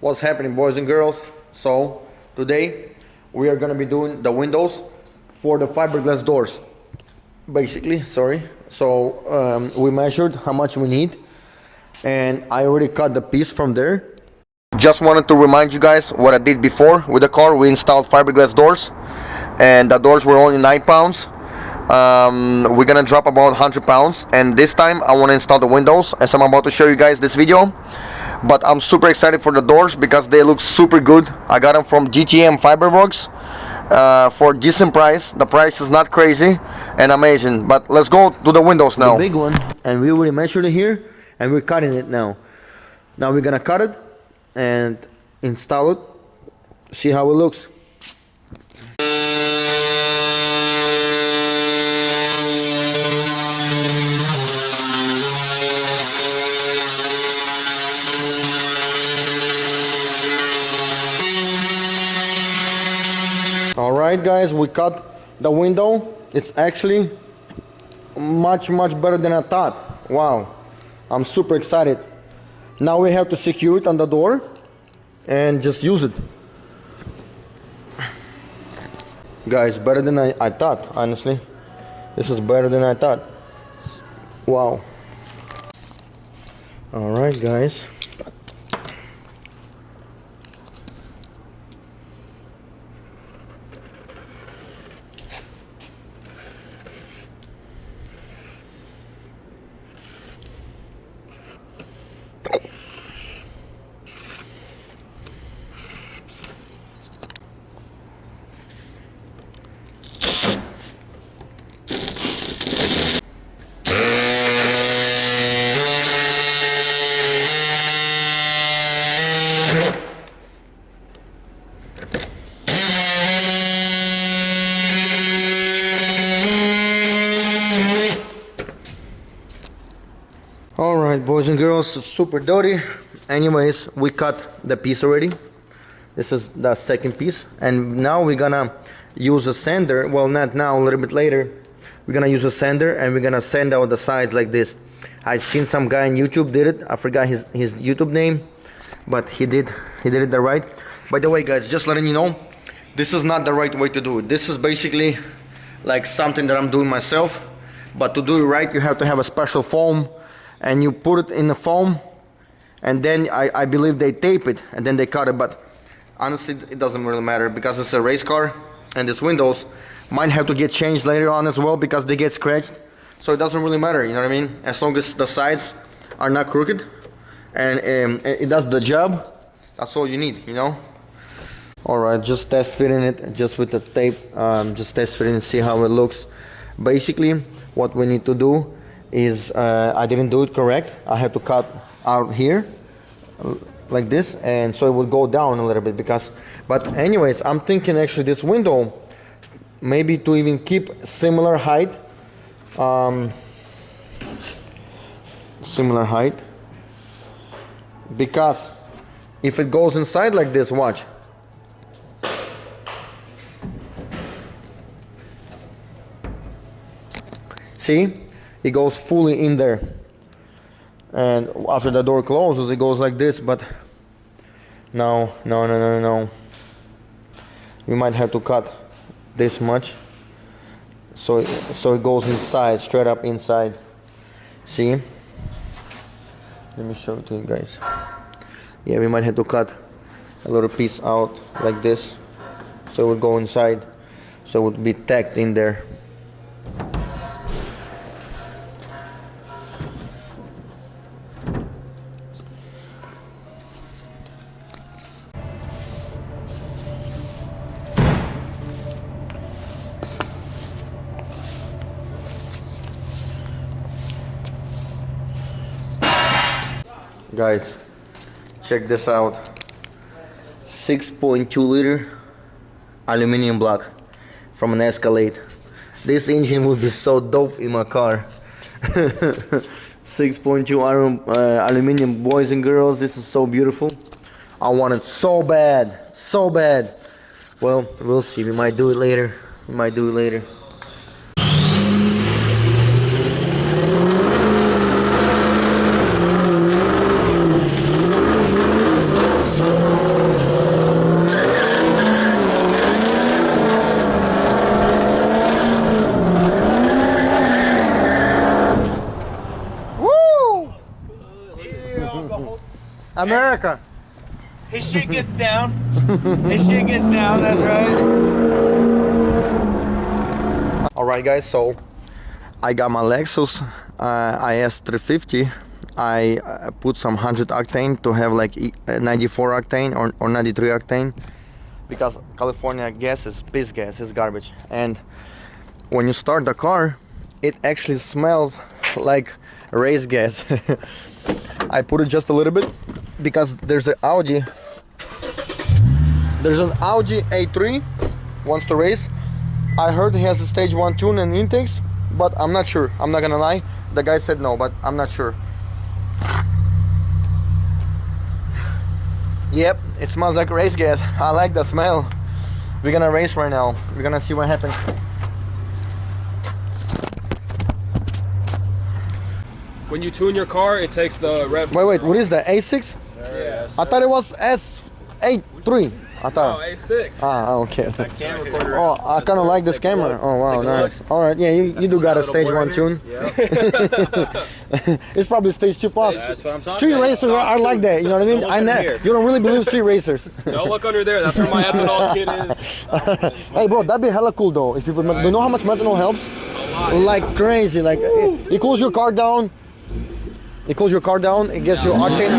What's happening, boys and girls? So today we are gonna be doing the windows for the fiberglass doors, basically. Sorry. So we measured how much we need, and I already cut the piece from there. Just wanted to remind you guys what I did before with the car. We installed fiberglass doors, and the doors were only 9 pounds. We're gonna drop about 100 pounds, and this time I want to install the windows, as I'm about to show you guys this video. But I'm super excited for the doors because they look super good. I got them from GTM Fiberworks for a decent price. The price is not crazy and amazing. But let's go to the windows now. The big one, and we already measured it here, and we're cutting it now. Now we're gonna cut it and install it, see how it looks. Alright guys, we cut the window. It's actually much better than I thought. Wow, I'm super excited. Now we have to secure it on the door and just use it. Guys, better than I thought, honestly. This is better than I thought. Wow. Alright guys. Alright, boys and girls, it's super dirty. Anyways, we cut the piece already. This is the second piece, and now we're gonna use a sander. Well, not now, a little bit later. We're gonna use a sander and we're gonna sand out the sides like this. I've seen some guy on YouTube did it. I forgot his YouTube name, but he did it the right. By the way guys, just letting you know, this is not the right way to do it. This is basically like something that I'm doing myself, but to do it right you have to have a special foam, and you put it in the foam, and then I believe they tape it and then they cut it. But honestly it doesn't really matter because it's a race car, and these windows might have to get changed later on as well because they get scratched. So it doesn't really matter, you know what I mean? As long as the sides are not crooked and it does the job, that's all you need, you know? Alright, just test fitting it just with the tape. Just test fitting and see how it looks. Basically what we need to do is I didn't do it correct. I have to cut out here like this, and so it will go down a little bit because, but anyways, I'm thinking actually this window maybe to even keep similar height, because if it goes inside like this, watch. See? It goes fully in there, and after the door closes it goes like this. But no, we might have to cut this much so it goes inside, straight up inside. See, let me show it to you guys. Yeah, we might have to cut a little piece out like this so it would go inside, so it would be tacked in there. Guys, check this out. 6.2 liter aluminum block from an Escalade. This engine would be so dope in my car. 6.2 aluminum, boys and girls. This is so beautiful. I want it so bad, so bad. Well, we'll see. We might do it later. America. His shit gets down. His shit gets down, that's right. Alright guys, so I got my Lexus is350. I put some 100 octane to have like 94 octane or 93 octane, because California gas is piss gas, is garbage. And when you start the car, it actually smells like race gas. I put it just a little bit because there's an Audi A3 wants to race. I heard he has a stage 1 tune and intakes, but I'm not sure. I'm not gonna lie. The guy said no, but I'm not sure. Yep, it smells like race gas. I like the smell. We're gonna race right now. We're gonna see what happens. When you tune your car, it takes the rev. Wait, what is that? A6? Yes. I thought it was S83. I thought. Oh, A6. Ah, okay. That camera recorder. Oh, I kind of like this camera. Oh, wow, nice. All right, yeah, you do got a stage 1 tune. Yeah. It's probably stage 2 plus. That's what I'm talking Street about. racers are like that, you know what I mean? Don't look under here. You don't really believe street racers. Don't look under there. That's where my ethanol kit is. Hey, bro, that'd be hella cool though. If you put, do you know how much methanol helps? A lot. Like crazy. Like it cools your car down. It cools your car down. It gets your octane.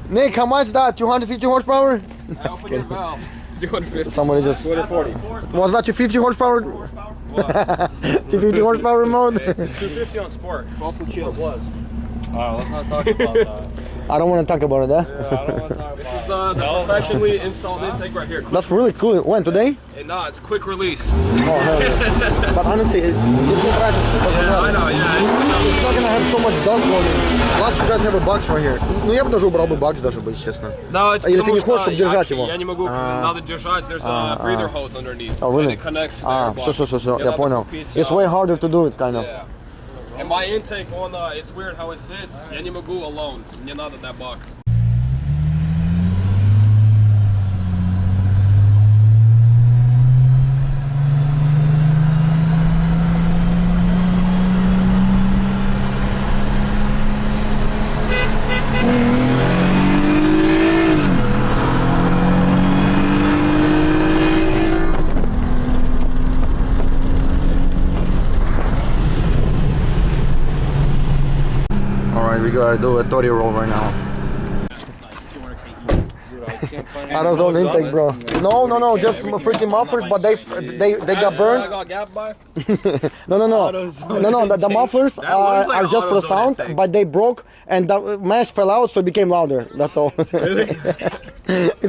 Nick, how much that? 250 horsepower? I opened your valve. 250. Somebody just 240. was that 250 horsepower? What? 250 horsepower mode? It's 250 on sport. Also chill. It was. Alright, let's not talk about that. I don't want to talk about it, huh? Yeah, I don't want to talk about This is the professionally installed intake right here. That's really cool. When, today? Nah, it's quick release. Oh, hell yeah. But honestly, just get right. Yeah, I know, yeah. It's not gonna have so much dust on it. Plus, you guys have a box right here. Ну, я бы даже убрал бы бакс, даже быть честно. No, it's Или ты потому не что хочешь, чтобы держать его? Я не могу, надо держать. There's a breather hose underneath. Oh, really? And it connects to the Ah, airbox. все, Я я надо понял. купить, It's way harder to do it, kind of. Yeah. And my intake on, it's weird how it sits. Я не могу alone. Мне надо that box. Alright, we gotta do a 30 roll right now. Out of zone intake, bro. No, just freaking mufflers, but they got burned. I got gapped by? No. The mufflers are just for the sound, but they broke and the mesh fell out, so it became louder. That's all. It's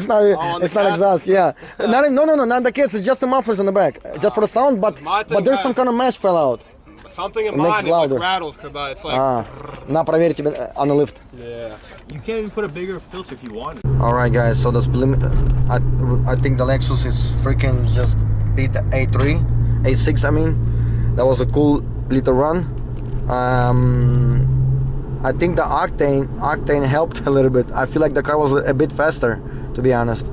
not exhaust. Yeah. Not the kids. It's just the mufflers in the back, just for the sound. But there's some kind of mesh fell out. Something in It makes mine, it louder. like rattles, cause it's like... На проверь тебе on the lift. Yeah. You can't even put a bigger filter if you wanted. Alright guys, so this I think the Lexus is freaking just beat the A6 I mean. That was a cool little run. I think the octane helped a little bit. I feel like the car was a bit faster, to be honest.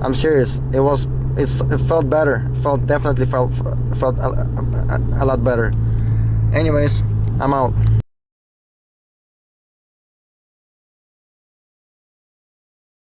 I'm serious. It felt better. Definitely felt a lot better. Anyways, I'm out.